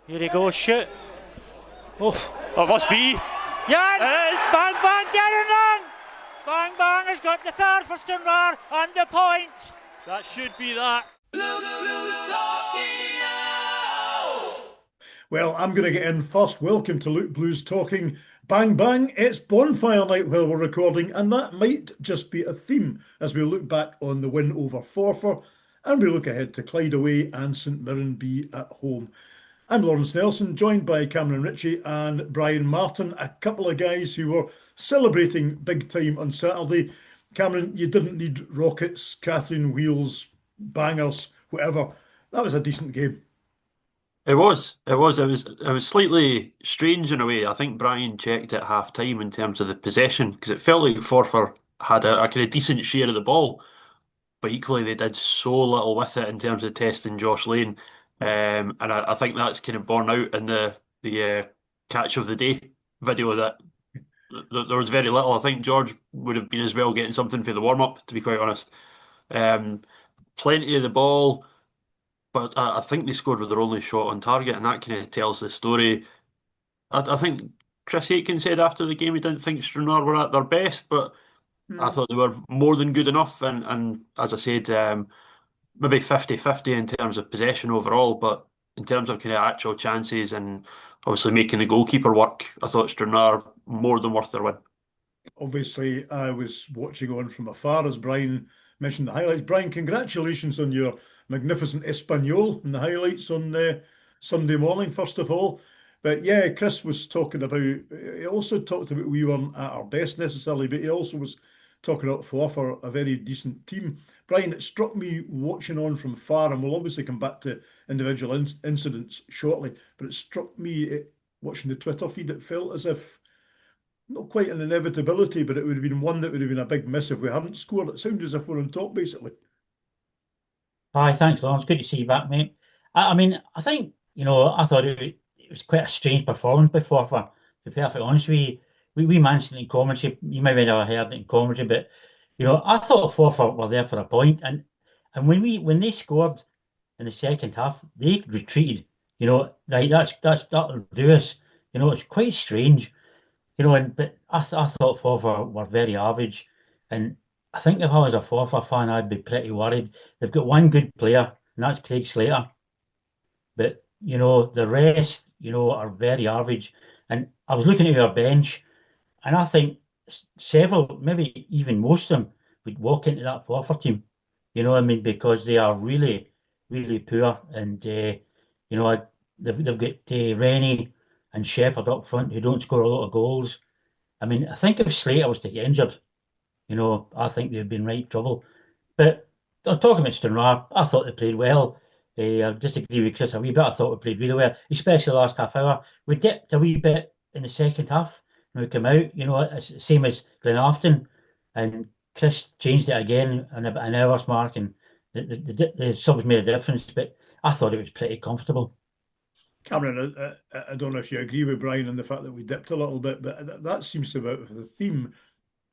Here he goes, shoot. Oh, it must be. Yeah, It is. bang, bang, Deryn Lang. Bang, bang has got the third for Stranraer on the point. That should be that. Well, I'm going to get in first. Welcome to Luke Blues Talking. Bang, bang, it's bonfire night while we're recording, and that might just be a theme as we look back on the win over Forfar and we look ahead to Clyde away and St Mirren B at home. I'm Lawrence Nelson, joined by Cameron Ritchie and Brian Martin, a couple of guys who were celebrating big time on Saturday. Cameron, you didn't need rockets, Catherine wheels, bangers, whatever. That was a decent game. It was. It was slightly strange in a way. I think Brian checked at half time in terms of the possession because it felt like Forfar had a kind of decent share of the ball, but equally they did so little with it in terms of testing Josh Lane. And I think that's kind of borne out in the catch of the day video that there was very little. I think George would have been as well getting something for the warm up, to be quite honest. Um, Plenty of the ball. But I think they scored with their only shot on target, and that kind of tells the story. I think Chris Aitken said after the game he didn't think Stranraer were at their best, but I thought they were more than good enough. And as I said, maybe 50-50 in terms of possession overall, but in terms of kind of actual chances and obviously making the goalkeeper work, I thought Stranraer more than worth their win. Obviously, I was watching on from afar as Brian mentioned the highlights. Brian, congratulations on your magnificent Espanol in the highlights on Sunday morning, first of all. But yeah, Chris was talking about, he also talked about we weren't at our best necessarily, but he also was talking about Forfar, a very decent team. Brian, it struck me watching on from far, and we'll obviously come back to individual incidents shortly, but it struck me watching the Twitter feed, it felt as if not quite an inevitability, but it would have been one that would have been a big miss if we hadn't scored. It sounded as if we're on top, basically. Hi, thanks, Lawrence. Good to see you back, mate. I mean, I think, I thought it was quite a strange performance by Forfar, to be perfectly honest with you. We mentioned it in commentary, you maybe never heard it in commentary, but, I thought Forfar were there for a point, and when they scored in the second half, they retreated, right, that'll do us. It's quite strange, but I thought Forfar were very average, and I think if I was a Forfar fan, I'd be pretty worried. They've got one good player, and that's Craig Slater. But, the rest, are very average. And I was looking at our bench, and I think several, maybe even most of them, would walk into that Forfar team. Because they are really, really poor. And, they've got Rennie and Shepherd up front who don't score a lot of goals. I think if Slater was to get injured, I think they'd be in right trouble. But I'm talking about Stranraer, I thought they played well. I disagree with Chris a wee bit. I thought we played really well, especially the last half hour. We dipped a wee bit in the second half when we came out. It's the same as Glenafton, and Chris changed it again in about an hour's mark, and the subs made a difference. But I thought it was pretty comfortable. Cameron, I don't know if you agree with Brian on the fact that we dipped a little bit, but that seems to be the theme.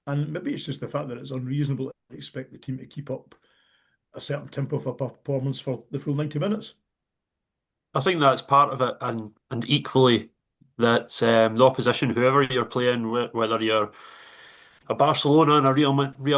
And maybe it's just the fact that it's unreasonable to expect the team to keep up a certain tempo for performance for the full 90 minutes. I think that's part of it, and equally that the opposition, whoever you're playing, whether you're a Barcelona and a Real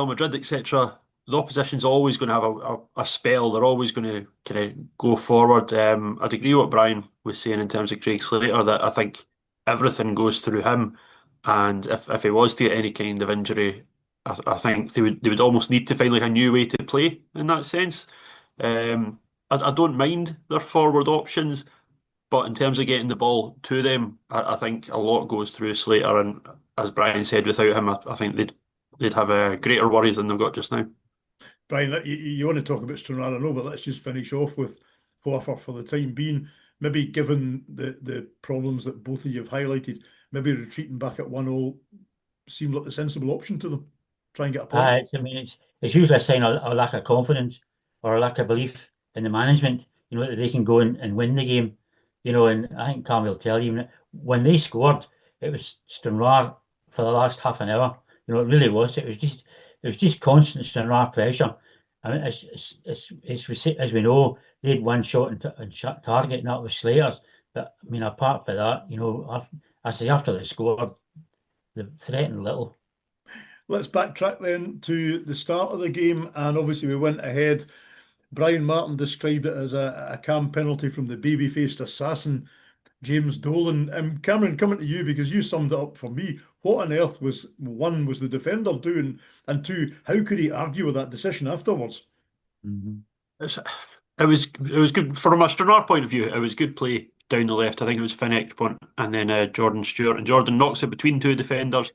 Madrid, etc., the opposition's always going to have a spell. They're always going to kind of go forward. I'd agree with what Brian was saying in terms of Craig Slater, that I think everything goes through him, and if he was to get any kind of injury, I think they would almost need to find like a new way to play in that sense. I don't mind their forward options, but in terms of getting the ball to them, I think a lot goes through Slater, and as Brian said, without him, I think they'd have greater worries than they've got just now. Brian, you want to talk about Stranraer, I know, but let's just finish off with Forfar for the time being. Maybe given the problems that both of you have highlighted, maybe retreating back at 1-0 seemed like the sensible option to them. Try and get a point. It's usually a sign of a lack of confidence or a lack of belief in the management, that they can go and win the game. And I think Cam will tell you, when they scored, it was Stranraer for the last half an hour. It really was. It was just constant Stranraer pressure. As we know, they had one shot on target, and that was Slater's. But I mean, apart from that, I say after they scored, they threatened little. Let's backtrack then to the start of the game, and obviously we went ahead. Brian Martin described it as a calm penalty from the baby-faced assassin, James Dolan. Cameron, coming to you because you summed it up for me. What on earth was the defender doing, and two, how could he argue with that decision afterwards? Mm-hmm. It was good from a Stranraer point of view. It was good play down the left. I think it was Finn Ekpont and then Jordan Stewart, and Jordan knocks it between two defenders,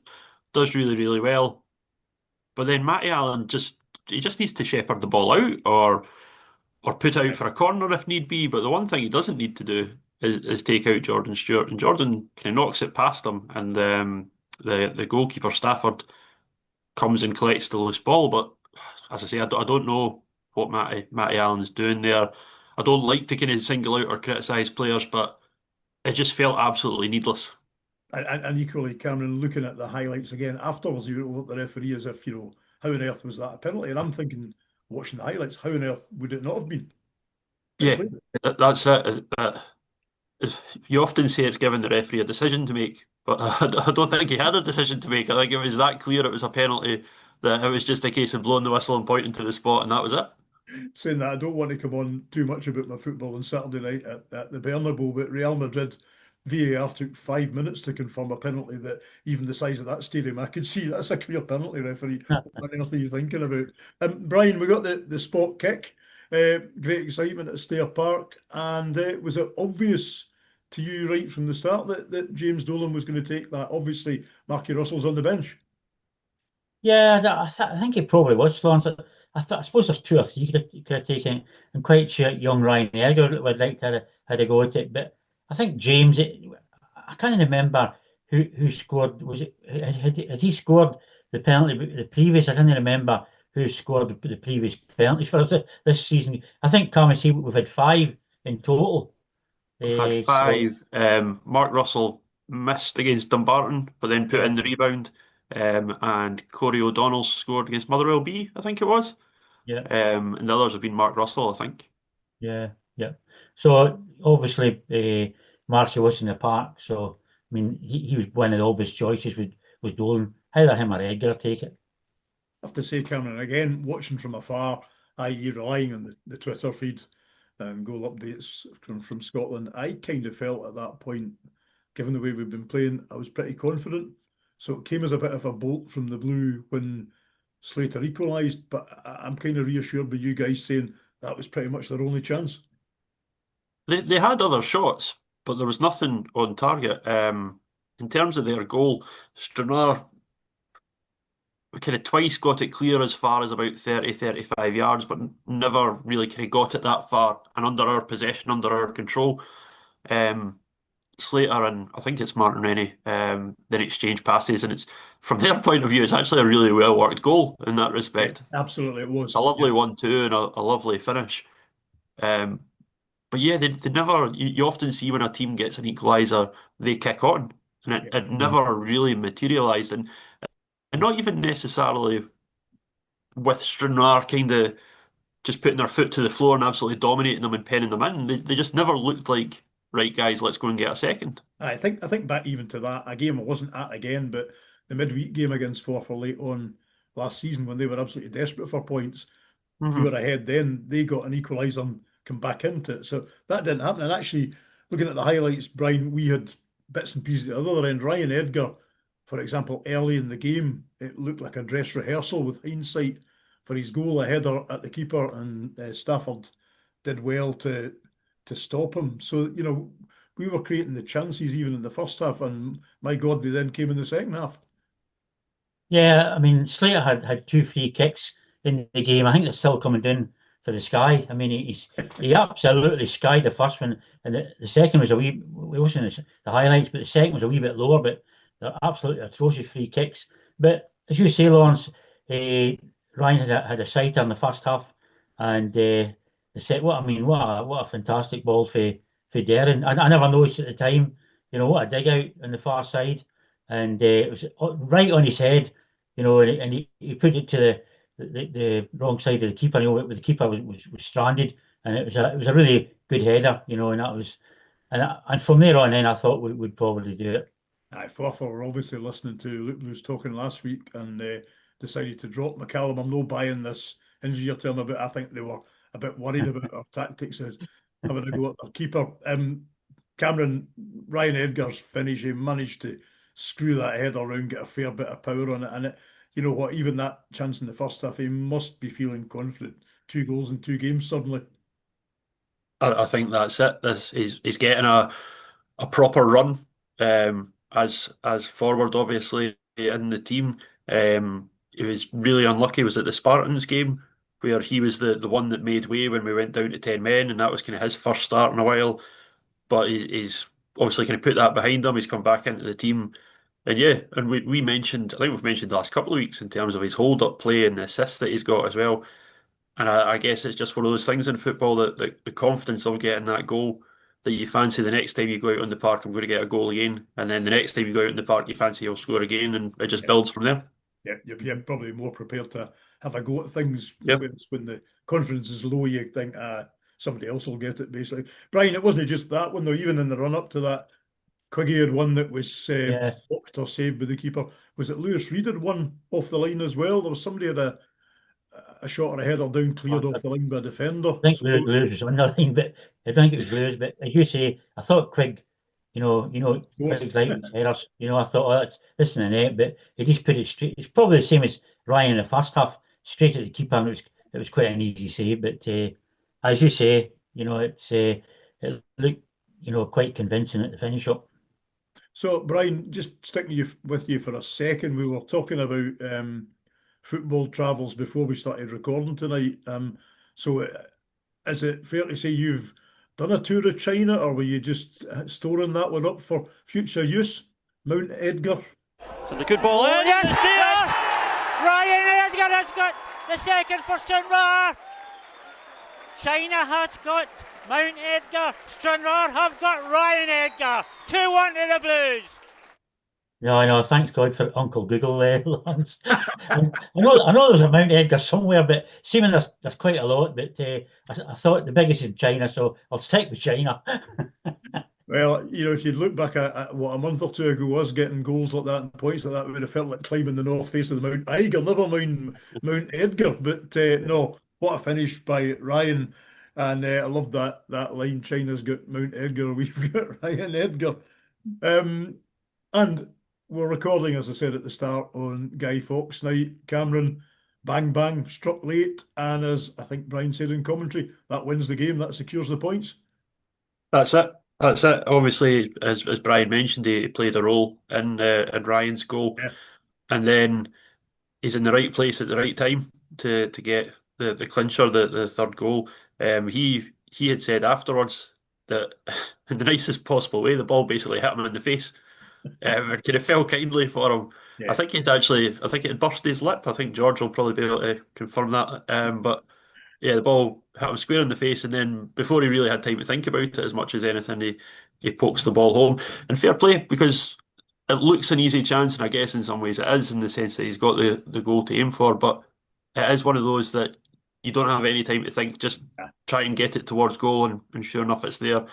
does really really well. But then Matty Allen just needs to shepherd the ball out or put out for a corner if need be. But the one thing he doesn't need to do is take out Jordan Stewart, and Jordan kind of knocks it past him, and the goalkeeper Stafford comes and collects the loose ball. But as I say, I don't know what Matty Allen's doing there. I don't like to kind of single out or criticise players, but it just felt absolutely needless. And equally, Cameron, looking at the highlights again afterwards, you look at the referee as if, how on earth was that a penalty? And I'm thinking, watching the highlights, how on earth would it not have been? Yeah, that's it. You often say it's given the referee a decision to make, but I don't think he had a decision to make. I think it was that clear it was a penalty that it was just a case of blowing the whistle and pointing to the spot, and that was it. Saying that, I don't want to come on too much about my football on Saturday night at the Bernabeu, but Real Madrid VAR took 5 minutes to confirm a penalty that even the size of that stadium, I could see that's a clear penalty, referee. What on earth are you thinking about? Brian, we got the spot kick. Great excitement at Stair Park. And was it obvious to you right from the start that James Dolan was going to take that? Obviously, Marky Russell's on the bench. Yeah, I think it probably was, Lawrence. I suppose there's two or three you could have taken. I'm quite sure young Ryan Edgar would like to had a go at it, but I think James. I can't remember who scored. Was it had he scored the penalty the previous? I can't remember who scored the previous penalties for us this season. I think see we've had five in total. We've had So five. Mark Russell missed against Dumbarton, but then put in the rebound. And Corey O'Donnell scored against Motherwell B, I think it was. yeah. And the others have been Mark Russell, I think. Yeah, yeah. So obviously, Marcy was in the park. So I mean, he was one of the obvious choices. Was Dolan either him or Edgar take it? I have to say, Cameron, again, watching from afar, i.e., relying on the Twitter feed and goal updates from Scotland, I kind of felt at that point, given the way we've been playing, I was pretty confident. So it came as a bit of a bolt from the blue when Slater equalised, but I'm kind of reassured by you guys saying that was pretty much their only chance. They had other shots, but there was nothing on target. In terms of their goal, Stranraer kind of twice got it clear as far as about 30, 35 yards, but never really kind of got it that far and under our possession, under our control. Slater and I think it's Martin Rennie then exchange passes, and it's from their point of view, it's actually a really well worked goal in that respect. Absolutely, it was. It's a lovely 1-2 and a lovely finish. But yeah, they never. You often see when a team gets an equaliser, they kick on, and it never really materialised, and not even necessarily with Stranraer kind of just putting their foot to the floor and absolutely dominating them and penning them in. They just never looked like, right, guys, let's go and get a second. I think back even to that, a game I wasn't at again, but the midweek game against Forfar late on last season when they were absolutely desperate for points. We were ahead then, they got an equaliser and come back into it. So that didn't happen. And actually, looking at the highlights, Brian, we had bits and pieces at the other end. Ryan Edgar, for example, early in the game, it looked like a dress rehearsal with hindsight for his goal, a header at the keeper, and Stafford did well to stop him. So, we were creating the chances even in the first half, and my God, they then came in the second half. Yeah, I mean, Slater had two free kicks in the game. I think they're still coming down for the sky. I mean, he absolutely skied the first one, and the second was it wasn't the highlights, but the second was a wee bit lower. But they're absolutely atrocious free kicks. But as you say, Lawrence, Ryan had a sighter in the first half, and the set. What a fantastic ball for Deryn. I never noticed at the time. What a dig out on the far side, and it was right on his head. And he put it to the wrong side of the keeper. The keeper was stranded, and it was a really good header. And that was and from there on in, I thought we'd probably do it. Aye, Forfar were obviously listening to Luke Blues talking last week and decided to drop McCallum. I'm no buying this injury you're telling me about. I think they were a bit worried about our tactics of having to go at their keeper. Cameron, Ryan Edgar's finish, he managed to screw that head around, get a fair bit of power on it. And you know what, even that chance in the first half, he must be feeling confident. 2 goals in 2 games suddenly. I think that's it. He's getting a proper run as forward, obviously in the team. He was really unlucky. Was at the Spartans game where he was the one that made way when we went down to 10 men, and that was kind of his first start in a while. But he's obviously kind of put that behind him. He's come back into the team, and yeah, and we mentioned. I think we've mentioned the last couple of weeks in terms of his hold up play and the assists that he's got as well. And I guess it's just one of those things in football that the confidence of getting that goal that you fancy the next time you go out on the park, I'm going to get a goal again. And then the next time you go out on the park, you fancy he'll score again. And it just builds from there. Yeah, you're probably more prepared to have a go at things. Yep. When the confidence is low, you think, somebody else will get it, basically. Brian, it wasn't just that one, though. Even in the run-up to that, Quiggy had one that was blocked or saved by the keeper. Was it Lewis Reed had one off the line as well? There was somebody had a shot or a header down, cleared off the line by a defender. I think Lewis was on the line, but I think it was Lewis. But as you say, I thought Quigg, Quigg's like headers. I thought, oh, this is the net, but he just put it straight. It's probably the same as Ryan in the first half, straight at the keeper, and it was quite an easy save. But as you say, it looked quite convincing at the finish up. So, Brian, just sticking with you for a second, we were talking about football travels before we started recording tonight. So is it fair to say you've done a tour of China, or were you just storing that one up for future use? Mount Edgar. So the good ball in. Yes, there! Ryan Edgar has got the second for Stranraer. China has got Mount Edgar. Stranraer have got Ryan Edgar. 2-1 to the Blues. No, I know. Thanks God for Uncle Google there, Lance. I know there's a Mount Edgar somewhere, but seeming there's quite a lot. But I thought the biggest is China, so I'll stick with China. Well, if you'd look back at what a month or two ago was getting goals like that and points like that, it would have felt like climbing the north face of the Mount Eiger, never mind Mount Edgar. But no, what a finish by Ryan. And I love that line, China's got Mount Edgar, we've got Ryan Edgar. And we're recording, as I said at the start, on Guy Fawkes night. Cameron, bang, bang, struck late. And as I think Brian said in commentary, that wins the game, that secures the points. That's it. Obviously, as Brian mentioned, he played a role in Ryan's goal. Yeah. And then he's in the right place at the right time to get the clincher, the third goal. He had said afterwards that in the nicest possible way, the ball basically hit him in the face. It kind of fell kindly for him. Yeah. I think it had burst his lip. I think George will probably be able to confirm that. But yeah, the ball hit him square in the face, and then before he really had time to think about it as much as anything, he pokes the ball home. And fair play, because it looks an easy chance, and I guess in some ways it is, in the sense that he's got the goal to aim for, but it is one of those that you don't have any time to think, just try and get it towards goal, and sure enough it's there.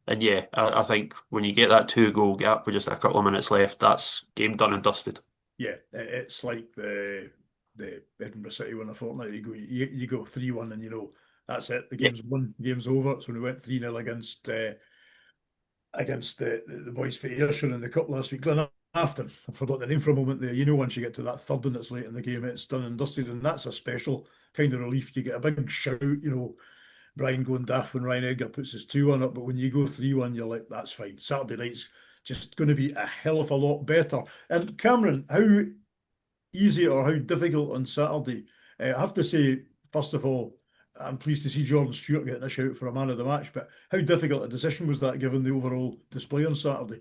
And yeah, I think when you get that 2-goal gap with just a couple of minutes left, that's game done and dusted. Yeah, it's like the Edinburgh City win a fortnight. You go 3-1, and that's it. The game's won, game's over. So when we went 3-0 against the boys for Ayrshire in the cup last week, Glenafton, I forgot the name for a moment there. Once you get to that third and it's late in the game, it's done and dusted, and that's a special kind of relief. You get a big shout, Brian going daft when Ryan Edgar puts his 2-1 up, but when you go 3-1, you're like, that's fine. Saturday night's just going to be a hell of a lot better. And Cameron, how easy or how difficult on Saturday? I have to say, first of all, I'm pleased to see Jordan Stewart getting a shout for a man of the match, but how difficult a decision was that given the overall display on Saturday?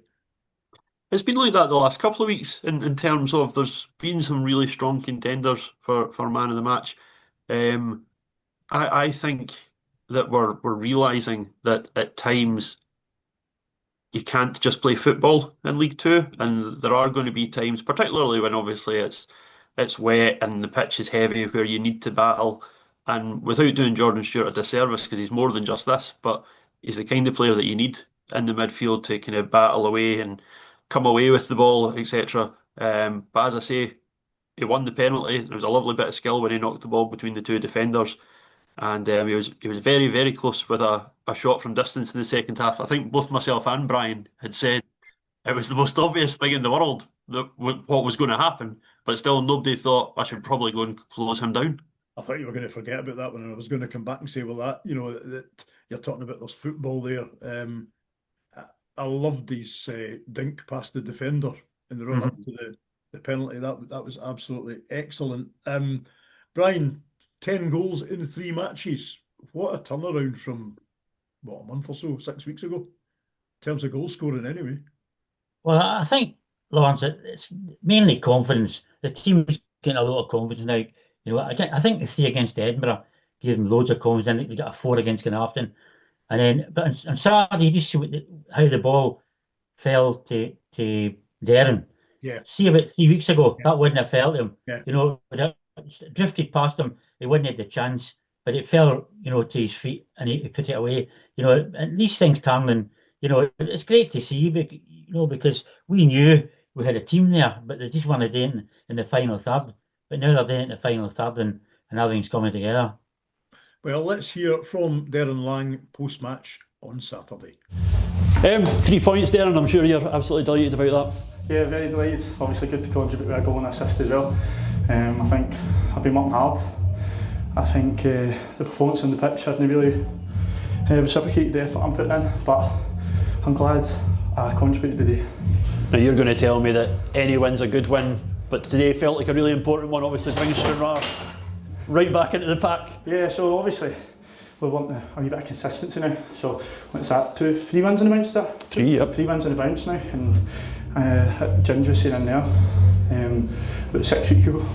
It's been like that the last couple of weeks in terms of there's been some really strong contenders for man of the match. I think that we're realising that at times you can't just play football in League Two, and there are going to be times, particularly when obviously it's wet and the pitch is heavy, where you need to battle. And without doing Jordan Stewart a disservice, because he's more than just this, but he's the kind of player that you need in the midfield to kind of battle away and come away with the ball, etc. But as I say, he won the penalty. There was a lovely bit of skill when he knocked the ball between the two defenders, and he was very very close with a shot from distance in the second half. I think both myself and Brian had said it was the most obvious thing in the world that what was going to happen, but still nobody thought I should probably go and close him down. I thought you were going to forget about that one, and I was going to come back and say, well, that you're talking about there's football there. I loved his dink past the defender in the run up to the penalty. That was absolutely excellent. Brian, 10 goals in 3 matches. What a turnaround from a month or so, 6 weeks ago, in terms of goal scoring anyway. Well, I think, Lawrence, it's mainly confidence. The team's getting a lot of confidence now. I think the 3 against Edinburgh gave them loads of confidence. I think they got a 4 against Carnarvon. And then, but on Saturday, you just see how the ball fell to Deryn. Yeah. See, about 3 weeks ago, that wouldn't have fell to him. Yeah. It drifted past him. He wouldn't have the chance, but it fell, to his feet, and he put it away. And these things turn, and it's great to see, because we knew we had a team there, but they just weren't doing it in the final third. But now they're doing it in the final third, and everything's coming together. Well, let's hear from Deryn Lang post-match on Saturday. 3 points, Deryn. I'm sure you're absolutely delighted about that. Yeah, very delighted. Obviously good to contribute with a goal and assist as well. I think I've been working hard. I think the performance on the pitch hasn't really reciprocated the effort I'm putting in, but I'm glad I contributed today. Now you're going to tell me that any win's a good win, but today felt like a really important one. Obviously brings Stranraer right back into the pack. Yeah, so obviously we want a wee bit of consistency now. So what's that, 3 wins in the bounce there? 3, yep. 3 wins in the bounce now, and Ginger was saying in there, about 6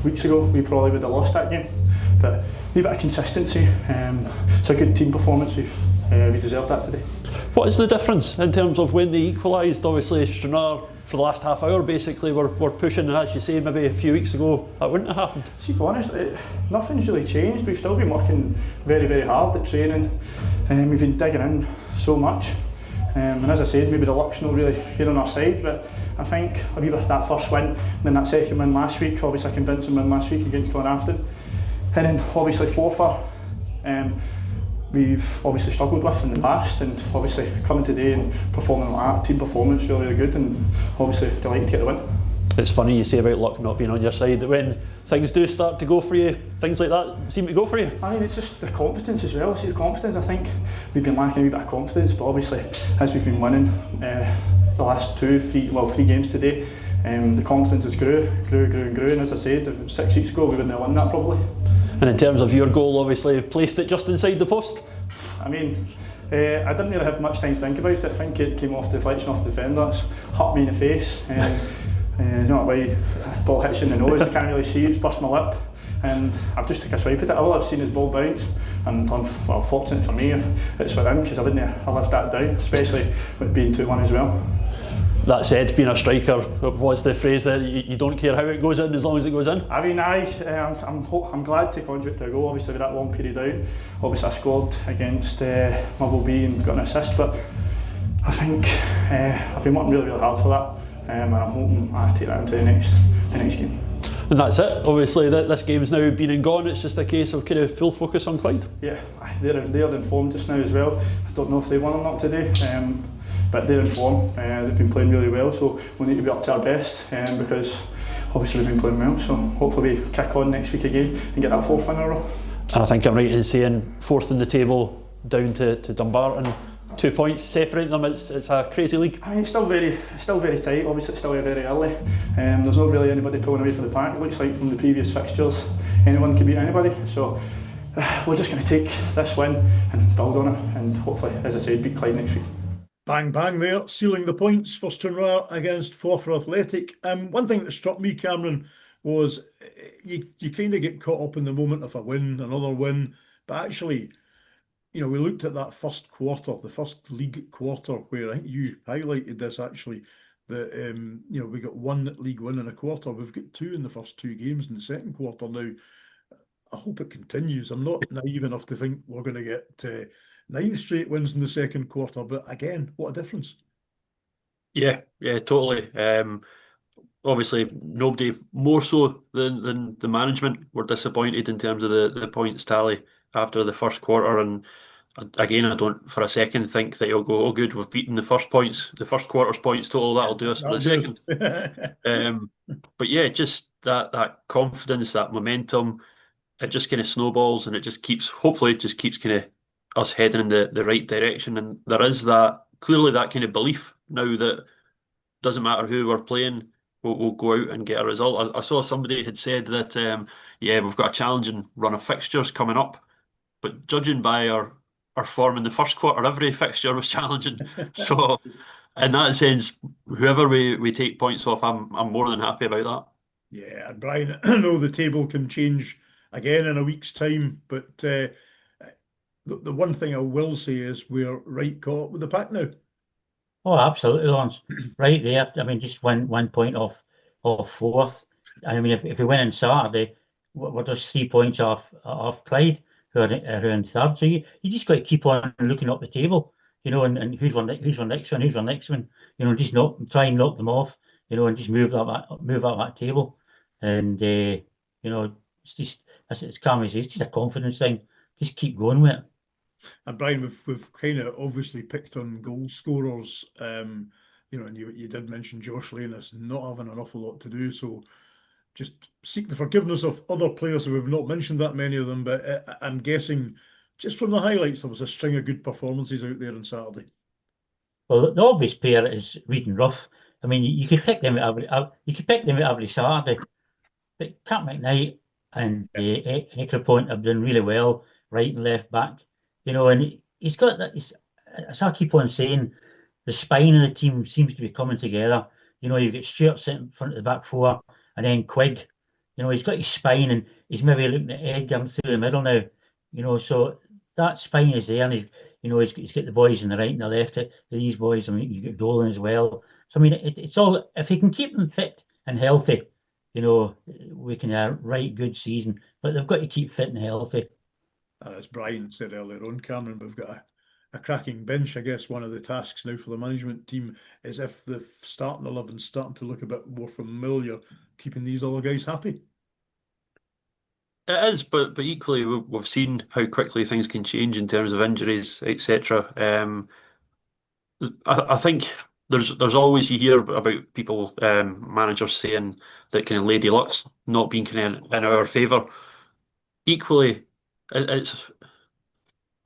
weeks ago we probably would have lost that game. But a wee bit of consistency, it's a good team performance, we deserved that today. What is the difference in terms of when they equalised? Obviously Stranraer, for the last half hour basically, were pushing, and as you say, maybe a few weeks ago that wouldn't have happened. To be honest, nothing's really changed. We've still been working very, very hard at training, and we've been digging in so much. And as I said, maybe the luck's not really here on our side, but I think a wee bit of that first win, and then that second win last week, obviously a convincing win last week against Clyde, and then obviously Forfar, we've obviously struggled with in the past, and obviously coming today and performing like that, team performance really, really good, and obviously delighted to get the win. It's funny you say about luck not being on your side, that when things do start to go for you, things like that seem to go for you. I mean, it's just the confidence as well. See, the confidence, I think we've been lacking a wee bit of confidence, but obviously as we've been winning the last 3 games today, the confidence has grew, and as I said, 6 weeks ago we wouldn't have won that probably. And in terms of your goal, obviously placed it just inside the post. I mean, I didn't really have much time to think about it. I think it came off the deflection off the defender. It's hit me in the face. You know why ball hits you in the nose, I can't really see it, it's burst my lip, and I've just took a swipe at it. All I've seen is ball bounce, and fortunate for me it's within, because I wouldn't have left that down, especially with being 2-1 as well. That said, being a striker, what's the phrase that you don't care how it goes in as long as it goes in? I mean, I'm glad to contribute to a goal, obviously with that long period out. Obviously I scored against Mirren B and got an assist, but I think I've been working really, really hard for that. And I'm hoping I take that into the next game. And that's it. Obviously, this game's now been and gone. It's just a case of kind of full focus on Clyde. Yeah, they're in form just now as well. I don't know if they won or not today, but they're in form. They've been playing really well, so we need to be up to our best because obviously we've been playing well. So hopefully we kick on next week again and get that 4th win in a row. And I think I'm right in saying 4th in the table, down to Dumbarton. 2 points separating them. It's a crazy league. I mean, it's still very tight. Obviously, it's still very early. There's not really anybody pulling away from the pack. It looks like from the previous fixtures, anyone can beat anybody. So we're just going to take this win and build on it, and hopefully, as I said, beat Clyde next week. Bang bang there, sealing the points for Stranraer against Forfar Athletic. One thing that struck me, Cameron, was you kind of get caught up in the moment of a win, another win, but actually, we looked at that first quarter, the first league quarter, where I think you highlighted this actually, that we got 1 league win in a quarter. We've got 2 in the first 2 games in the second quarter now. I hope it continues. I'm not naive enough to think we're going to get 9 straight wins in the second quarter, but again, what a difference. Yeah, totally. Obviously, nobody more so than the management were disappointed in terms of the points tally after the first quarter. And again, I don't for a second think that you'll go, oh, good, we've beaten the first quarter's points total. That'll do us for the second. But yeah, just that confidence, that momentum, it just kind of snowballs, and it just keeps, hopefully, it just keeps kind of us heading in the right direction. And there is clearly that kind of belief now that doesn't matter who we're playing, we'll go out and get a result. I saw somebody had said that, yeah, we've got a challenging run of fixtures coming up, but judging by our form in the first quarter, every fixture was challenging. So, in that sense, whoever we take points off, I'm more than happy about that. Yeah, and Brian, I know the table can change again in a week's time, but the one thing I will say is we're right caught up with the pack now. Oh, absolutely, Lawrence. Right there. I mean, just one point off fourth. I mean, if we win on Saturday, we're just 3 points off Clyde, who are in third. So you just got to keep on looking up the table, and who's our next one, just try and knock them off, and just move up that table. And it's just it's calm as it's just a confidence thing. Just keep going with it. And Brian, we've kind of obviously picked on goal scorers, and you did mention Josh Lane as not having an awful lot to do. So just seek the forgiveness of other players who we've not mentioned that many of them. But I'm guessing just from the highlights, there was a string of good performances out there on Saturday. Well, the obvious pair is Reid and Rough. I mean, you could pick them every Saturday, but Cap McKnight and Ekrapont have done really well, right and left back. And he's got that. As I keep on saying, the spine of the team seems to be coming together. You've got Stuart sitting in front of the back four, and then Quigg. He's got his spine, and he's maybe looking at Edgar through the middle now. So that spine is there, and he's got the boys on the right and the left. These boys, I mean, you've got Dolan as well. So I mean, it's all, if he can keep them fit and healthy, we can have a right good season. But they've got to keep fit and healthy. And as Brian said earlier on, Cameron, we've got a cracking bench. I guess one of the tasks now for the management team is, if the starting 11's starting to look a bit more familiar, keeping these other guys happy. It is, but equally we've seen how quickly things can change in terms of injuries, etc. I think there's always, you hear about people, managers saying that kind of lady luck's not being kind of in our favour. Equally, it's,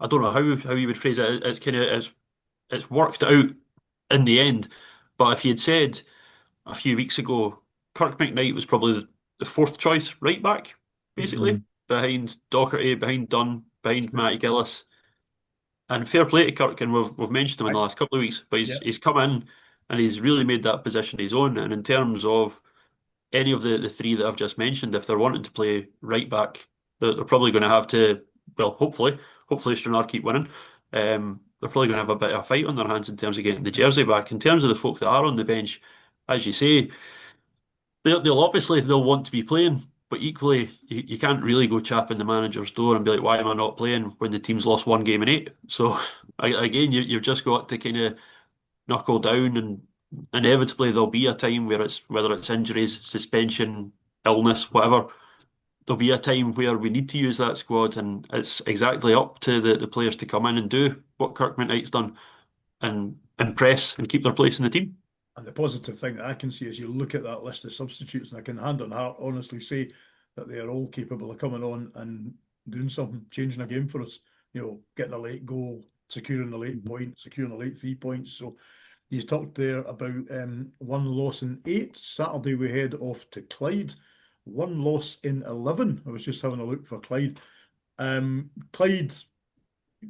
I don't know how you would phrase it. It's kind of it's worked out in the end. But if you had said a few weeks ago, Kirk McKnight was probably the fourth choice right back, basically, behind Docherty, behind Dunn, behind Matty Gillis. And fair play to Kirk, and we've mentioned him in the last couple of weeks, but he's come in and he's really made that position his own. And in terms of any of the three that I've just mentioned, if they're wanting to play right back, they're probably going to have to, well, hopefully Stranraer keep winning. They're probably going to have a bit of a fight on their hands in terms of getting the jersey back. In terms of the folk that are on the bench, as you say, they'll want to be playing, but equally you can't really go chapping the manager's door and be like, why am I not playing when the team's lost 1 game in 8? So again, you've just got to kind of knuckle down, and inevitably there'll be a time where whether it's injuries, suspension, illness, whatever, there'll be a time where we need to use that squad, and it's exactly up to the players to come in and do what Kirk McKnight's done and impress and keep their place in the team. And the positive thing that I can see is you look at that list of substitutes, and I can hand on heart honestly say that they are all capable of coming on and doing something, changing a game for us. Getting a late goal, securing the late point, securing the late 3 points. So you talked there about 1 loss in 8. Saturday we head off to Clyde. 1 loss in 11. I was just having a look for Clyde. Clyde,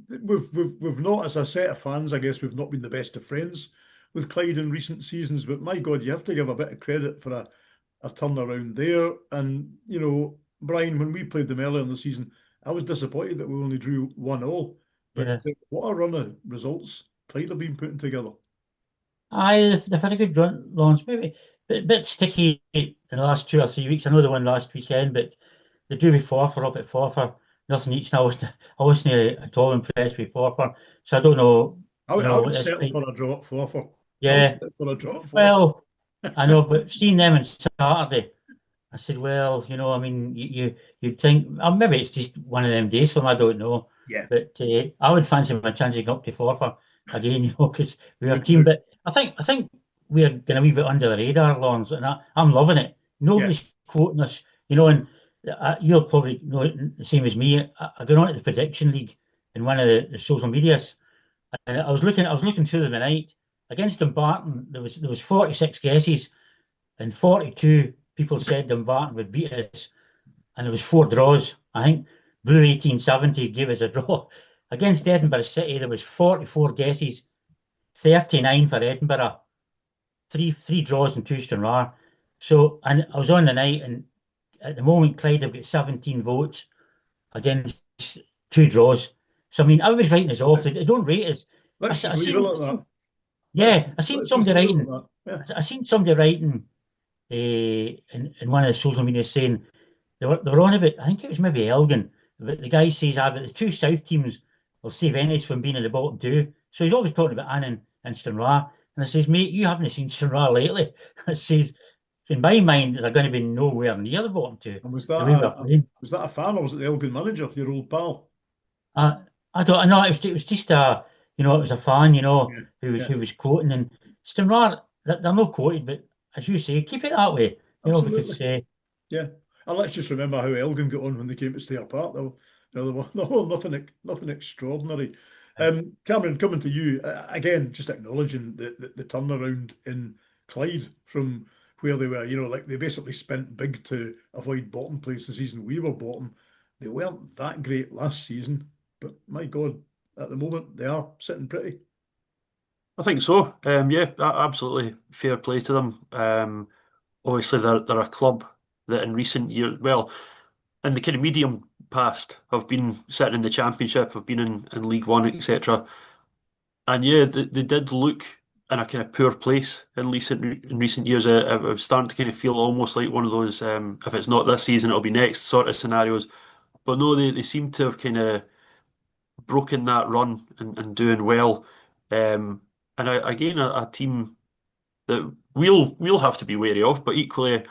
we've not, as a set of fans, I guess we've not been the best of friends with Clyde in recent seasons, but my God, you have to give a bit of credit for a turnaround there. And, Brian, when we played them earlier in the season, I was disappointed that we only drew 1-1. But what a run of results Clyde have been putting together. They've had a good run, Lawrence. Maybe a bit sticky in the last 2 or 3 weeks. I know they won last weekend, but they drew with Forfar up at Forfar. nothing each. And I wasn't at all impressed with Forfar, so I don't know. I would It's settle quite, for a draw at Forfar. I would yeah. settle for a draw at Forfar. Well, I know, but seeing them on Saturday, I said, well, I mean, you'd think, maybe it's just one of them days for them, I don't know. Yeah, But I would fancy my chances up to Forfar again, because we're a would team. do. But I think we're going a wee bit under the radar, Lawrence, and I'm loving it. Yeah, Nobody's quoting us, and you'll probably know it the same as me. I got on to the prediction league in one of the social medias, and I was looking through them tonight. Against Dumbarton, there was 46 guesses, and 42 people said Dumbarton would beat us, and there was 4 draws. I think Blue 1870 gave us a draw. Against Edinburgh City, there was 44 guesses, 39 for Edinburgh, three draws and 2 Stranraer. So, and I was on the night, and at the moment, Clyde have got 17 votes against 2 draws. So, I mean, I was writing us off. They don't rate us. let's I just leave it seen, like that. yeah, I seen Let's just somebody leave it writing. like that. Yeah. I seen somebody writing in one of the social media saying they were on about, I think it was maybe Elgin, but the guy says, but the 2 South teams will save Ennis from being in the bottom 2. So he's always talking about Annan and Stranraer. And I says, mate, you haven't seen Stranraer lately. I says, in my mind, they're going to be nowhere near the bottom 2. And was The way we're playing. was that a fan or was it the Elgin manager, your old pal? I don't know. It was just it was a fan, Yeah, who yeah, was quoting, and Stranraer, they're not quoted, but as you say, keep it that way, because absolutely. Yeah. And let's just remember how Elgin got on when they came to Stair Park. There were nothing extraordinary. Cameron, coming to you again, just acknowledging the turnaround in Clyde from where they were. Like they basically spent big to avoid bottom place the season we were bottom. They weren't that great last season, but my God, at the moment they are sitting pretty. I think so. Yeah, absolutely fair play to them. Obviously, they're a club that in recent years, well, in the kind of medium past, have been sitting in the Championship, have been in League One, etc. And yeah, they did look in a kind of poor place in recent years. I was starting to kind of feel almost like one of those, if it's not this season, it'll be next sort of scenarios. But no, they seem to have kind of broken that run and doing well. And again, a team that we'll have to be wary of, but equally,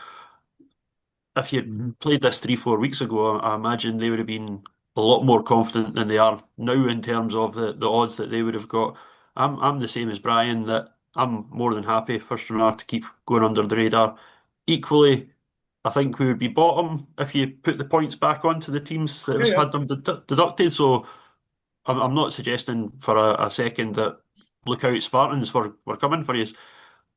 if you played this 3-4 weeks ago, I imagine they would have been a lot more confident than they are now in terms of the odds that they would have got. I'm the same as Brian, that I'm more than happy for Stranraer to keep going under the radar. Equally, I think we would be bottom if you put the points back onto the teams that Yeah, has yeah. had them deducted. So I'm not suggesting for a second that look out Spartans, we're coming for you.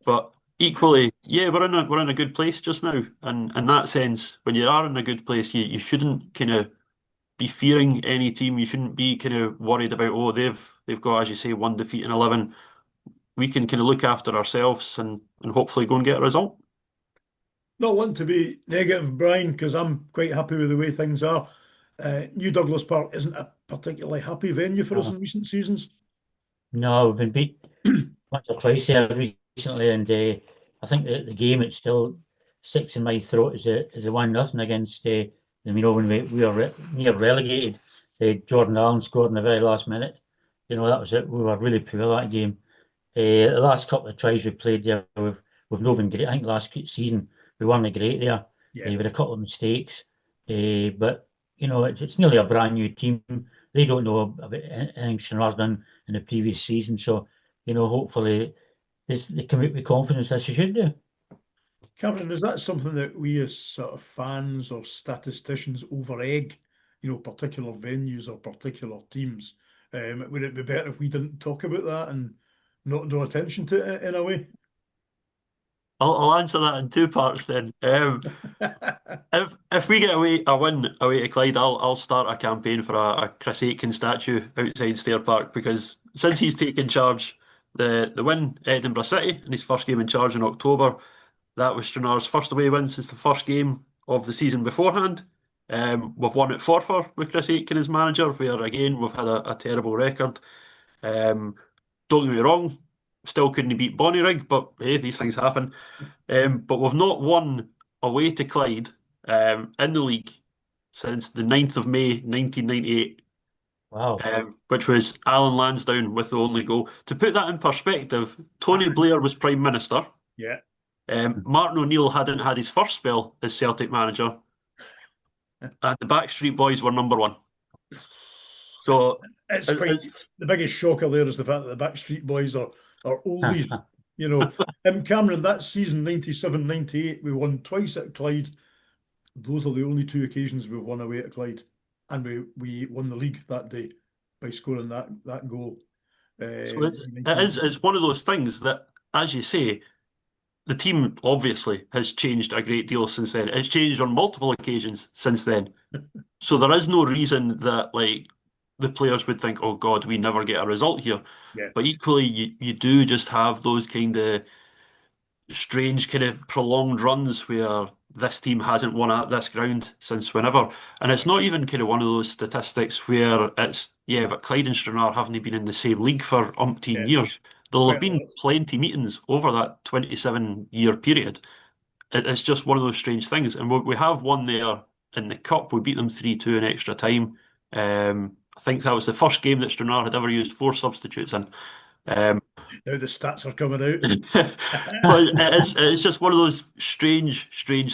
But equally, yeah, we're in a good place just now. And in that sense, when you are in a good place, you shouldn't kind of be fearing any team. You shouldn't be kind of worried about, oh, they've got, as you say, 1 defeat in 11. We can kind of look after ourselves and hopefully go and get a result. Not wanting to be negative, Brian, because I'm quite happy with the way things are. New Douglas Park isn't a particularly happy venue for us in recent seasons. No, we've been beat once or twice there recently, and I think the game it still sticks in my throat is a 1-0 against. When we were near relegated, Jordan Allen scored in the very last minute. That was it. We were really poor that game. The last couple of tries we played there, we've not been great. I think last season we weren't great there. Yeah. With a couple of mistakes, but it's nearly a brand new team. They don't know about anything Stranraer's done in the previous season, so hopefully they come out with confidence as they should do. Cameron, is that something that we as sort of fans or statisticians over egg, particular venues or particular teams? Would it be better if we didn't talk about that and not draw attention to it in a way? I'll answer that in 2 parts then. If we get a win away to Clyde, I'll start a campaign for a Chris Aitken statue outside Stair Park, because since he's taken charge, the win Edinburgh City in his first game in charge in October, that was Stranraer's first away win since the first game of the season beforehand. We've won at Forfar with Chris Aitken as manager, where again we've had a terrible record. Don't get me wrong, still couldn't beat Bonnyrigg, but hey, these things happen. But we've not won away to Clyde in the league since the 9th of May 1998, Wow. which was Alan Lansdowne with the only goal. To put that in perspective, Tony Blair was Prime Minister. Yeah. Martin O'Neill hadn't had his first spell as Celtic manager, and the Backstreet Boys were number one. So It's quite the biggest shocker there is the fact that the Backstreet Boys are oldies. You know, Cameron, that season 97-98, we won twice at Clyde. Those are the only two occasions we've won away at Clyde, and we won the league that day by scoring that goal. So it's one of those things that, as you say, the team obviously has changed a great deal since then. It's changed on multiple occasions since then. So there is no reason that the players would think, oh God, we never get a result here. Yeah. But equally, you do just have those kind of strange kind of prolonged runs where this team hasn't won at this ground since whenever. And it's not even kind of one of those statistics where it's, yeah, but Clyde and Stranraer haven't been in the same league for umpteen years. There'll have been plenty meetings over that 27-year period. It's just one of those strange things. And we have won there in the Cup. We beat them 3-2 in extra time. I think that was the first game that Stranraer had ever used 4 substitutes in. Now the stats are coming out. Well, it's just one of those strange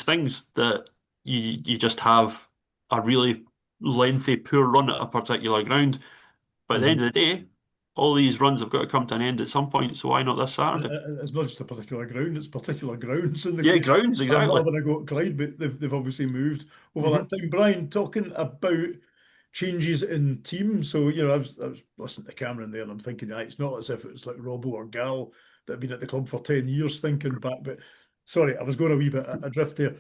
things that you just have a really lengthy, poor run at a particular ground. But at the end of the day, all these runs have got to come to an end at some point, so why not this Saturday? It's not just a particular ground, it's particular grounds in the Yeah, grounds, exactly. I'm not having a go at Clyde, but they've obviously moved over that time. Brian, talking about changes in teams. So, you know, I was listening to Cameron there and I'm thinking, it's not as if it's like Robbo or Gal that have been at the club for 10 years thinking back. But sorry, I was going a wee bit adrift there.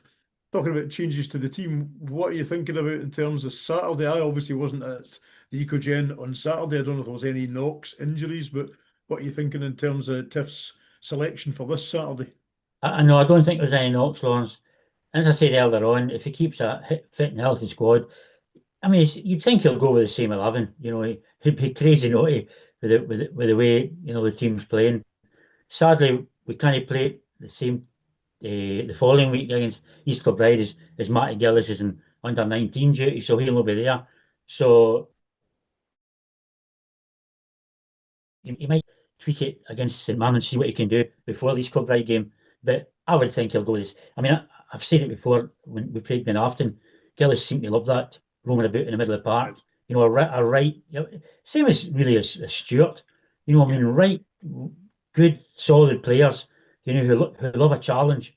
Talking about changes to the team, what are you thinking about in terms of Saturday? I obviously wasn't at the Ecogen on Saturday. I don't know if there was any knocks, injuries, but what are you thinking in terms of Tiff's selection for this Saturday? I know, I don't think there's any knocks, Lawrence. As I said earlier on, if he keeps a fit and healthy squad, I mean, you'd think he'll go with the same 11. You know, he'd be crazy naughty with the way, you know, the team's playing. Sadly, we can't play the same the following week against East Kilbride as Matty Gillis is in under-19 duty, so he'll not be there. So he might tweak it against St Mirren and see what he can do before the East Kilbride game. But I would think he'll go with this. I mean, I've said it before when we played Benafton. Gillis seemed to love that, roaming about in the middle of the park. You know, a right, you know, same as really as Stuart. You know, I mean, right, good, solid players. You know, who love a challenge,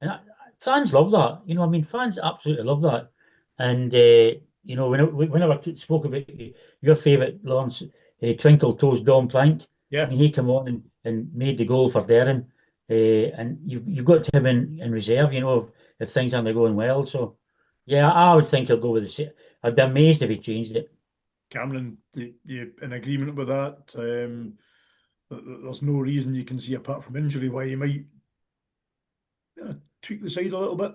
and fans love that. You know, I mean, fans absolutely love that. And you know, whenever I spoke about your favourite, Lawrence, Twinkle Toes Dom Plank, yeah, and he came on and made the goal for Deryn, and you've got him in reserve. You know, if things aren't going well. So, yeah, I would think he'll go with the same. I'd be amazed if he changed it. Cameron, you in agreement with that? There's no reason you can see apart from injury why you might tweak the side a little bit.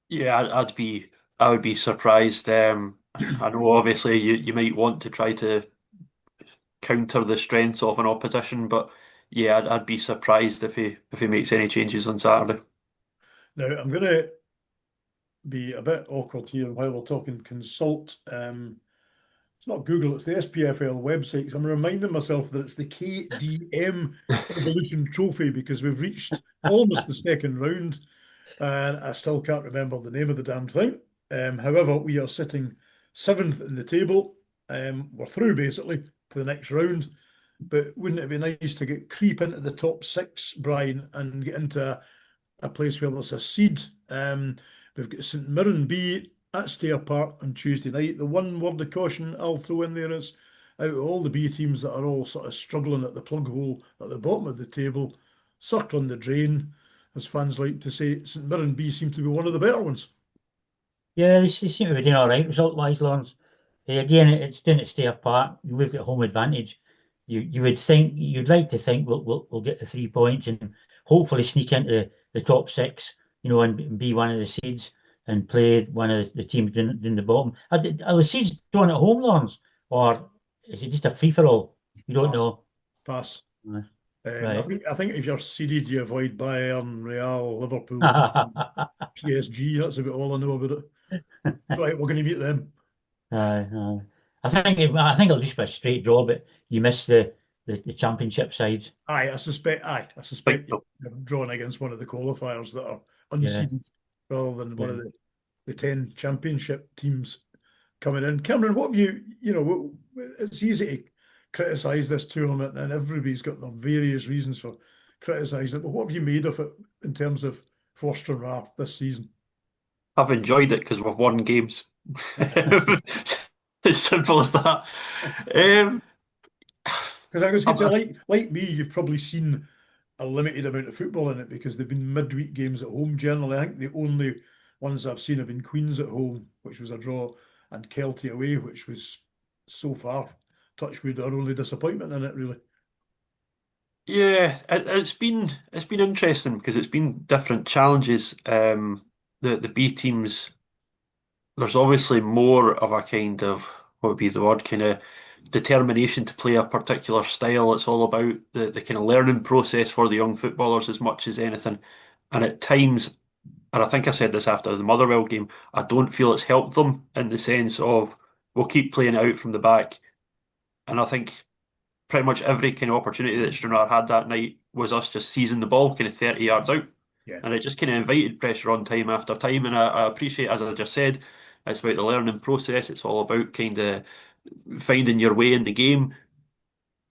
Yeah, I would be surprised. I know obviously you might want to try to counter the strengths of an opposition, but yeah, I'd be surprised if he makes any changes on Saturday. Now I'm going to be a bit awkward here while we're talking. Consult. It's not Google, it's the SPFL website. Because I'm reminding myself that it's the KDM Evolution Trophy because we've reached almost the second round and I still can't remember the name of the damn thing. However, we are sitting 7th in the table. We're through basically to the next round. But wouldn't it be nice to creep into the top 6, Brian, and get into a place where there's a seed? We've got St Mirren B at Stair Park on Tuesday night. The one word of caution I'll throw in there is, out of all the B teams that are all sort of struggling at the plug hole at the bottom of the table, circling the drain, as fans like to say, St Mirren B seem to be one of the better ones. Yeah, they seem to be doing all right result-wise, Lawrence. Again, it's doing at Stair Park. We've got home advantage. You would think, you'd like to think we'll get the 3 points and hopefully sneak into the top 6, you know, and be one of the seeds and play one of the teams in the bottom. Are the seeds drawn at home, Lawrence, or is it just a free-for-all? You don't know. Pass. Right. I think if you're seeded, you avoid Bayern, Real, Liverpool, PSG. That's about all I know about it. Right, we're going to meet them. I think it'll just be a straight draw, but you miss the championship sides. I Think suspect you're drawn against one of the qualifiers that are Yeah. unseeded rather than one Yeah. of the 10 championship teams coming in. Cameron, what have it's easy to criticise this tournament and everybody's got their various reasons for criticising it, but what have you made of it in terms of Stranraer this season? I've enjoyed it because we've won games. As simple as that. Um, Because I was going to I'm- say, like me, you've probably seen a limited amount of football in it because they've been midweek games at home generally. I think the only ones I've seen have been Queens at home, which was a draw, and Kelty away, which was so far, touch wood, our only disappointment in it, really. yeah, it's been interesting because it's been different challenges. The B teams, there's obviously more of a kind of what would be the word, kind of determination to play a particular style. It's all about the kind of learning process for the young footballers as much as anything. And at times, and I think I said this after the Motherwell game, I don't feel it's helped them in the sense of we'll keep playing it out from the back. And I think pretty much every kind of opportunity that Stranraer had that night was us just seizing the ball kind of 30 yards out. Yeah. And it just kind of invited pressure on time after time. And I appreciate, as I just said, it's about the learning process. It's all about kind of finding your way in the game.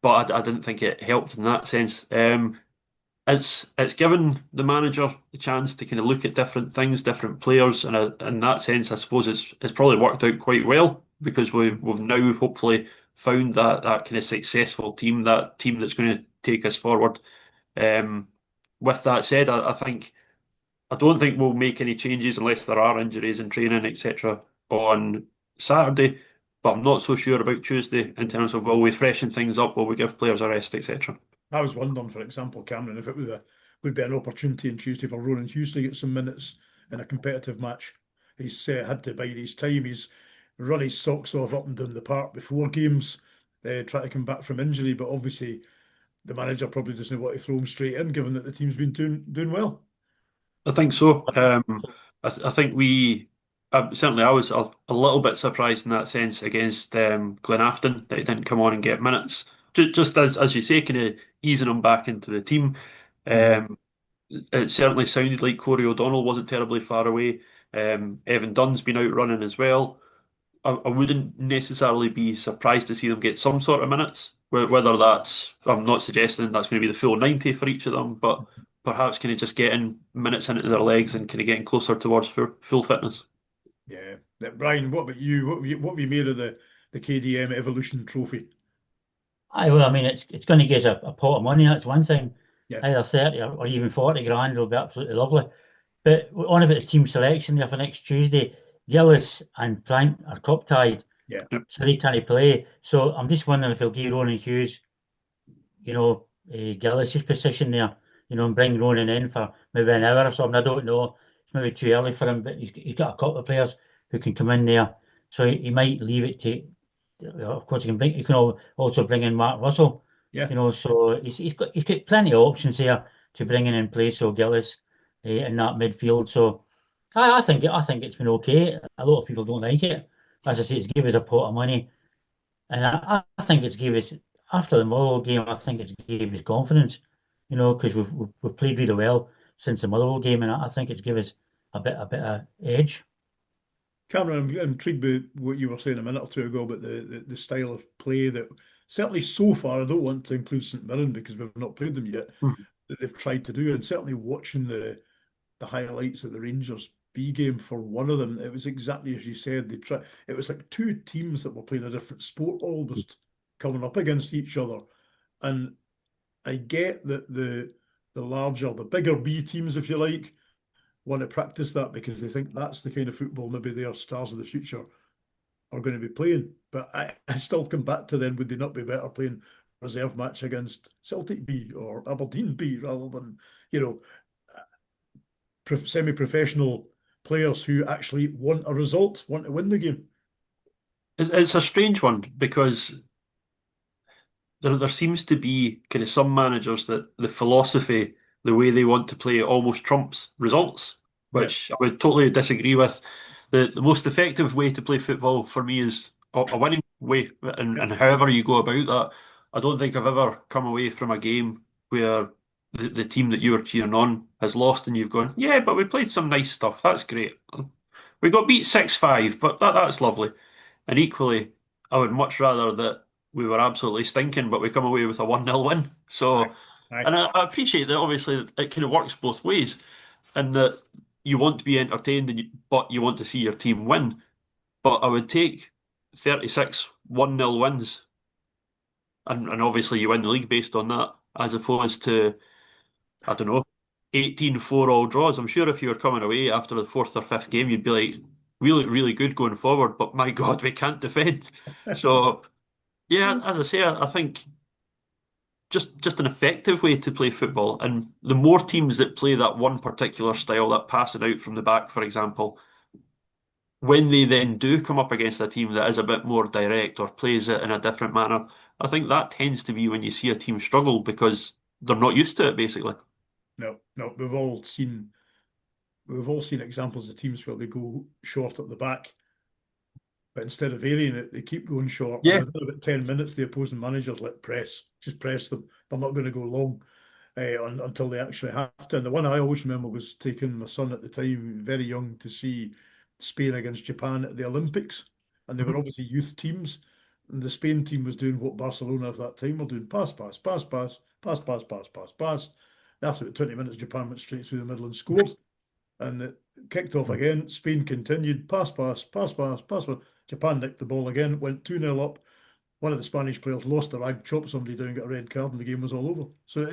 But I didn't think it helped in that sense. It's given the manager the chance to kind of look at different things, different players, and in that sense, I suppose it's probably worked out quite well because we've now hopefully found that kind of successful team, that team that's going to take us forward. Um, with that said, I don't think we'll make any changes unless there are injuries in training, etc. on Saturday. But I'm not so sure about Tuesday in terms of will we freshen things up, will we give players a rest, etc. I was wondering, for example, Cameron, if it would be an opportunity on Tuesday for Ronan Hughes to get some minutes in a competitive match. He's had to bide his time. He's run his socks off up and down the park before games, try to come back from injury. But obviously, the manager probably doesn't want to throw him straight in, given that the team's been doing well. I think so. I think certainly I was a little bit surprised in that sense against Glenafton that he didn't come on and get minutes. Just as you say, kind of easing him back into the team. It certainly sounded like Corey O'Donnell wasn't terribly far away. Evan Dunn's been out running as well. I wouldn't necessarily be surprised to see them get some sort of minutes. Whether that's, I'm not suggesting that's going to be the full 90 for each of them, but perhaps kind of just getting minutes into their legs and kind of getting closer towards full fitness. Yeah. Brian, what about you? What have you made of the KDM Evolution Trophy? I mean, it's going to get a pot of money. That's one thing. Yeah. Either 30 or even 40 grand will be absolutely lovely. But on about the team selection there for next Tuesday, Gillis and Frank are cup tied. Yeah. So they can't play. So I'm just wondering if he'll give Ronan Hughes, Gillis's position there, and bring Ronan in for maybe an hour or something. I don't know. It's maybe too early for him, but he's got a couple of players who can come in there. So he might leave it to. Of course, he can also bring in Mark Russell. Yeah. So he's got plenty of options here to bring in place. So Gillis in that midfield. So I think it's been okay. A lot of people don't like it. As I say, it's given us a pot of money, and I think it's given us after the Motherwell game. I think it's given us confidence. Because we've played really well since the Motherwell game, and I think it's given us a bit of edge. Cameron, I'm intrigued by what you were saying a minute or two ago about the style of play that certainly so far, I don't want to include St Mirren because we've not played them yet, that they've tried to do. And certainly watching the highlights of the Rangers B game for one of them, it was exactly as you said. It was like two teams that were playing a different sport almost coming up against each other. And I get that the bigger B teams, if you like, want to practice that because they think that's the kind of football maybe their stars of the future are going to be playing. But I still come back to then, would they not be better playing a reserve match against Celtic B or Aberdeen B rather than, semi-professional players who actually want a result, want to win the game? It's a strange one because there seems to be kind of some managers that the philosophy, the way they want to play almost trumps results, which I would totally disagree with. The most effective way to play football for me is a winning way, and, Yep. and however you go about that. I don't think I've ever come away from a game where the team that you were cheering on has lost and you've gone, yeah, but we played some nice stuff. That's great. We got beat 6-5, but that's lovely. And equally, I would much rather that we were absolutely stinking, but we come away with a 1-0 win. So, Aye. and I appreciate that obviously it kind of works both ways, and that you want to be entertained, but you want to see your team win. But I would take 36 1-0 wins, and obviously you win the league based on that, as opposed to, I don't know, 18-4 all draws. I'm sure if you were coming away after the fourth or fifth game, you'd be like, really, really good going forward, but my God, we can't defend. So, yeah, as I say, I think just an effective way to play football. And the more teams that play that one particular style, that pass it out from the back, for example, when they then do come up against a team that is a bit more direct or plays it in a different manner, I think that tends to be when you see a team struggle because they're not used to it, basically. No, no, we've all seen examples of teams where they go short at the back, but instead of varying it, they keep going short. And Yeah. within about 10 minutes, the opposing managers just press them. They're not going to go long until they actually have to. And the one I always remember was taking my son at the time, very young, to see Spain against Japan at the Olympics. And they were obviously youth teams. And the Spain team was doing what Barcelona at that time were doing: pass, pass, pass, pass, pass, pass, pass, pass, pass. After about 20 minutes, Japan went straight through the middle and scored. And it kicked off again. Spain continued, pass, pass, pass, pass, pass, pass. Japan nicked the ball again, went 2-0 up. One of the Spanish players lost the rag, chopped somebody down, got a red card, and the game was all over. So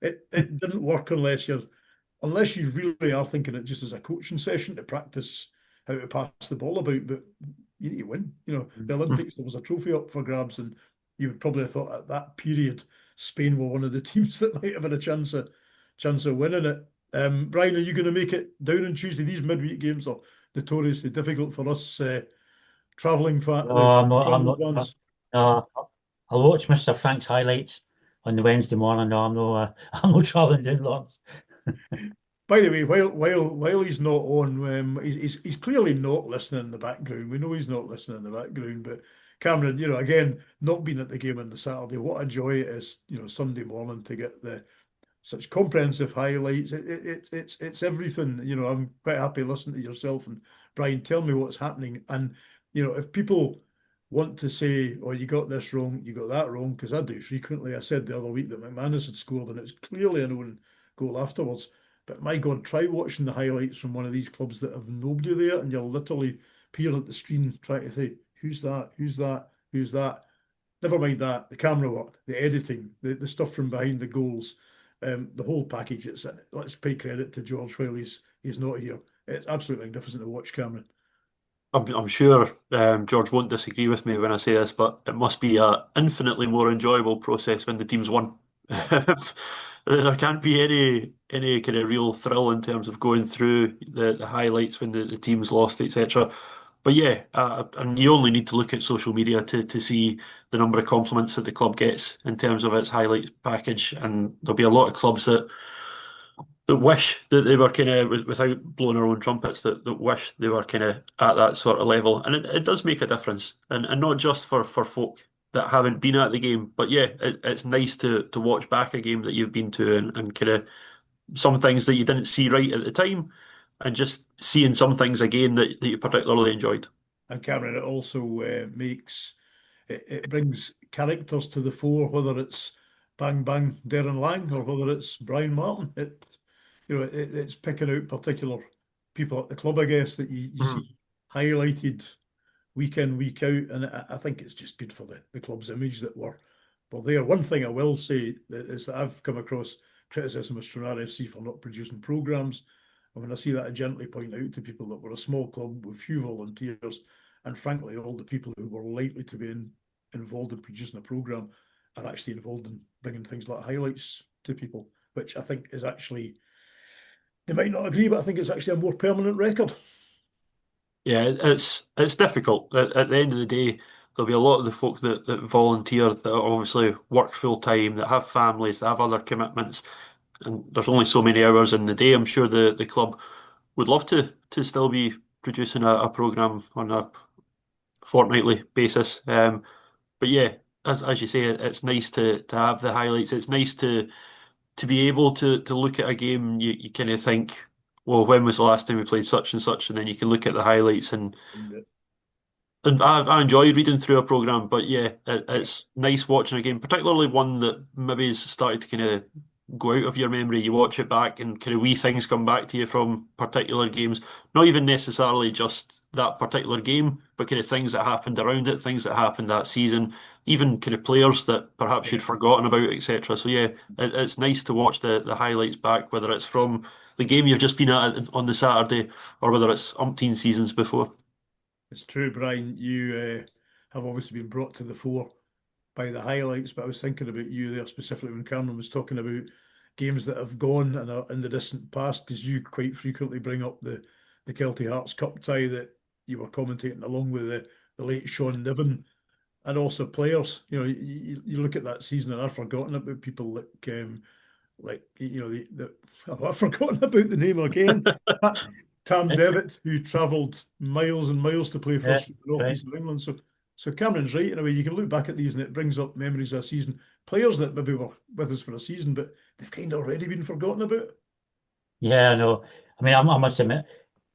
it didn't work unless you really are thinking it just as a coaching session to practice how to pass the ball about. But you need to win. The Olympics, there was a trophy up for grabs, and you would probably have thought at that period Spain were one of the teams that might have had a chance of winning it. Brian, are you going to make it down on Tuesday? These midweek games are notoriously difficult for us travelling fans. No, I'm not. I'll watch Mr. Frank's highlights on the Wednesday morning. No, I'm not travelling down Lawrence. By the way, while he's not on, he's clearly not listening in the background. We know he's not listening in the background, but Cameron, again, not being at the game on the Saturday, what a joy it is, Sunday morning to get such comprehensive highlights. It's everything. I'm quite happy listening to yourself and Brian. Tell me what's happening, and if people want to say, "Oh, you got this wrong, you got that wrong," because I do frequently. I said the other week that McManus had scored, and it's clearly an own goal afterwards. But my God, try watching the highlights from one of these clubs that have nobody there, and you're literally peering at the screen trying to say, "Who's that? Who's that? Who's that?" Never mind that. The camera work, the editing, the stuff from behind the goals. The whole package. Let's pay credit to George while he's not here. It's absolutely magnificent to watch, Cameron. I'm sure George won't disagree with me when I say this, but it must be an infinitely more enjoyable process when the team's won. There can't be any kind of real thrill in terms of going through the highlights when the team's lost, etc. But yeah, and you only need to look at social media to see the number of compliments that the club gets in terms of its highlights package, and there'll be a lot of clubs that wish that they were kind of, without blowing our own trumpets, that wish they were kind of at that sort of level. And it does make a difference. And not just for folk that haven't been at the game, but yeah, it's nice to watch back a game that you've been to and kind of some things that you didn't see right at the time and just seeing some things again that you particularly enjoyed. And Cameron, it also it brings characters to the fore, whether it's Bang Bang Deryn Lang or whether it's Brian Martin. It's picking out particular people at the club, I guess, that you see highlighted week in, week out, and I think it's just good for the club's image that we're there. One thing I will say is that I've come across criticism of Stranraer FC for not producing programmes. And when I see that, I gently point out to people that we're a small club with few volunteers, and frankly, all the people who were likely to be involved in producing a programme are actually involved in bringing things like highlights to people, which I think is actually, they might not agree, but I think it's actually a more permanent record. Yeah, it's difficult. At the end of the day, there'll be a lot of the folk that volunteer that obviously work full time, that have families, that have other commitments, and there's only so many hours in the day. I'm sure the club would love to still be producing a programme on a fortnightly basis. But yeah, as you say, it's nice to have the highlights. It's nice to be able to look at a game and you kind of think, well, when was the last time we played such and such? And then you can look at the highlights and I enjoy reading through a programme, but yeah, it's nice watching a game, particularly one that maybe has started to kind of go out of your memory. You watch it back and kind of wee things come back to you from particular games, not even necessarily just that particular game, but kind of things that happened around it, things that happened that season, even kind of players that perhaps you'd forgotten about, etc. So yeah, it's nice to watch the highlights back, whether it's from the game you've just been at on the Saturday or whether it's umpteen seasons before. It's true, Brian. You have obviously been brought to the fore by the highlights, but I was thinking about you there specifically when Cameron was talking about games that have gone and are in the distant past, because you quite frequently bring up the Kelty Hearts Cup tie that you were commentating along with the late Sean Niven, and also players. You know, you look at that season and I've forgotten about people like you know I've forgotten about the name again. Tam Devitt, who travelled miles and miles to play for us in the North East of England. So Cameron's right in a way. You can look back at these and it brings up memories of a season. Players that maybe were with us for a season, but they've kind of already been forgotten about. Yeah, I know. I mean, I must admit,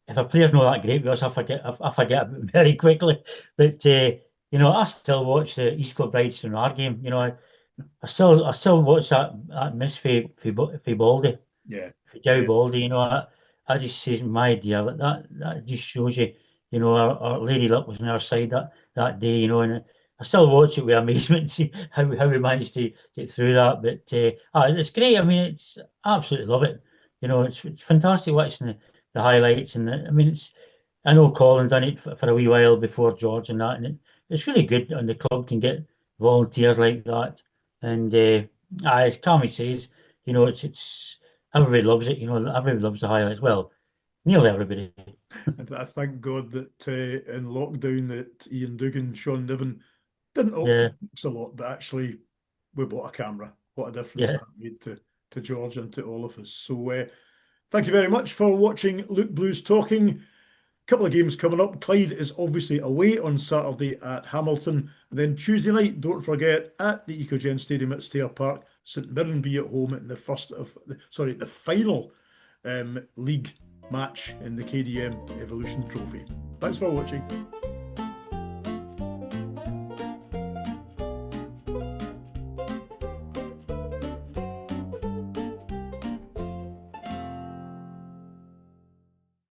if a player's not that great with us, I forget about it very quickly. But you know, I still watch the East Kilbride Stranraer game. You know, I still watch that miss for Baldy. Yeah. For Joe Baldy, you know, I just says, my dear, that just shows you, you know, our Lady Luck was on our side that day, you know, and I still watch it with amazement to see how we managed to get through that. But it's great. I mean, I absolutely love it. You know, it's fantastic watching the highlights, and I mean, I know Colin done it for a wee while before George and that, and it's really good, and the club can get volunteers like that. And as Tommy says, you know, it's everybody loves it. You know, everybody loves the highlights. Well, nearly everybody. I thank God that in lockdown that Ian Dugan, Sean Niven didn't opt Yeah. for a lot, but actually we bought a camera. What a difference that made to George and to all of us. So thank you very much for watching Luke Blues Talking. Couple of games coming up. Clyde is obviously away on Saturday at Hamilton. And then Tuesday night, don't forget, at the Ecogen Stadium at Stair Park, St Mirren B at home in the final league match in the KDM Evolution Trophy. Thanks for watching.